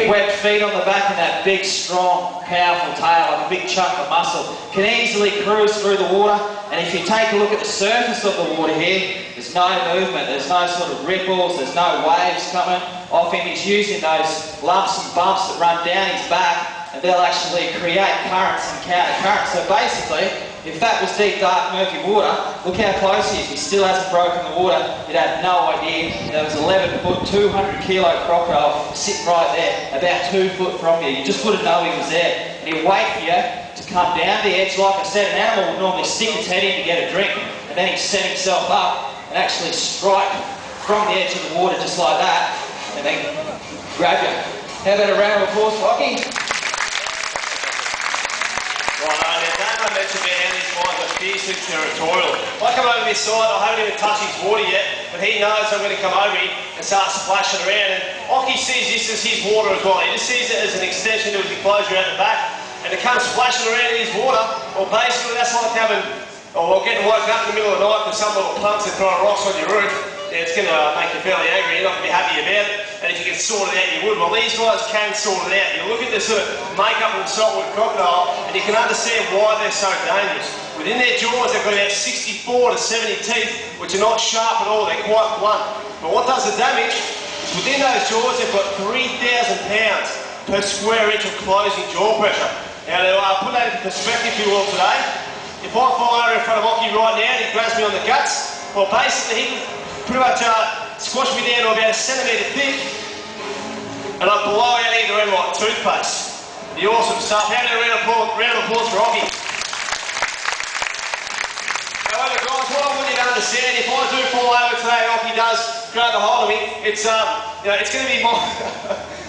big webbed feet on the back and that big, strong, powerful tail, like a big chunk of muscle, can easily cruise through the water. And if you take a look at the surface of the water here, there's no movement, there's no sort of ripples, there's no waves coming off him. He's using those lumps and bumps that run down his back, and they'll actually create currents and counter currents. So basically, if that was deep, dark, murky water, look how close he is. He still hasn't broken the water. You'd have no idea. There was 11-foot, 200-kilo crocodile sitting right there, about 2 foot from you. You just wouldn't know he was there. And he'd wait for you to come down the edge. Like I said, an animal would normally stick its head in to get a drink, and then he'd set himself up and actually strike from the edge of the water just like that, and then grab you. How about a round of applause for Rocky? I mentioned about how these guys are fiercely territorial. I come over this side, I haven't even touched his water yet, but he knows I'm going to come over here and start splashing around. And Ockie sees this as his water as well. He just sees it as an extension to his enclosure out the back, and to come splashing around in his water, well, basically that's like having, or getting woken up in the middle of the night with some little punks that throwing rocks on your roof. Yeah, it's going to make you fairly angry. You're not going to be happy about it. And if you can sort it out, you would. Well, these guys can sort it out. You look at the sort of makeup of the saltwater crocodile, and you can understand why they're so dangerous. Within their jaws, they've got about 64 to 70 teeth, which are not sharp at all. They're quite blunt. But what does the damage is within those jaws, they've got 3,000 pounds per square inch of closing jaw pressure. Now, to put that into perspective, if you will, today, if I fire in front of Ockie right now and he grabs me on the guts, well, basically, he can pretty much squash me down to about 1 centimetre thick, and I blow out either end like toothpaste. The awesome stuff. How many round of applause for Ockie? However, guys, what I want you to understand, if I do fall over today and Ockie does grab a hold of me, it's it's going to be my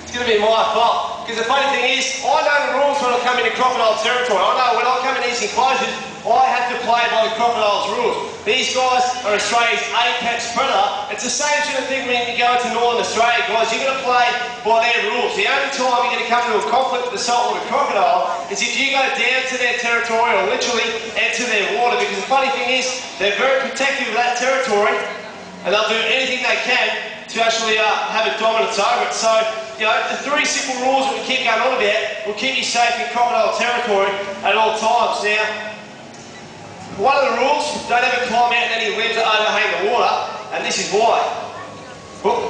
it's going to be my fault. Because the funny thing is, I know the rules when I come into crocodile territory. I know when I come in these enclosures, I have to play by the crocodile's rules. These guys are Australia's apex predator. It's the same sort of thing when you go into Northern Australia, guys. You're going to play by their rules. The only time you're going to come into a conflict with the saltwater crocodile is if you go down to their territory or literally enter their water. Because the funny thing is, they're very protective of that territory, and they'll do anything they can to actually have a dominance over it. So, you know, the 3 simple rules that we keep going on about will keep you safe in crocodile territory at all times. Now, one of the rules, don't ever climb out in any limbs that overhang the water, and this is why. Whoop,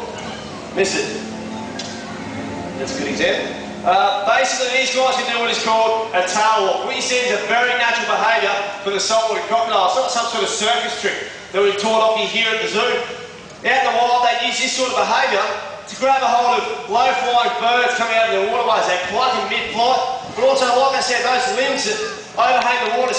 missed it. That's a good example. Basically, these guys can do what is called a tail walk. What you see is a very natural behaviour for the saltwater crocodile. It's not some sort of circus trick that we've taught off here at the zoo. Out in the wild, they use this sort of behaviour to grab a hold of low-flying birds coming out of their waterways. They pluck in mid-flight, but also, like I said, those limbs that overhang the water.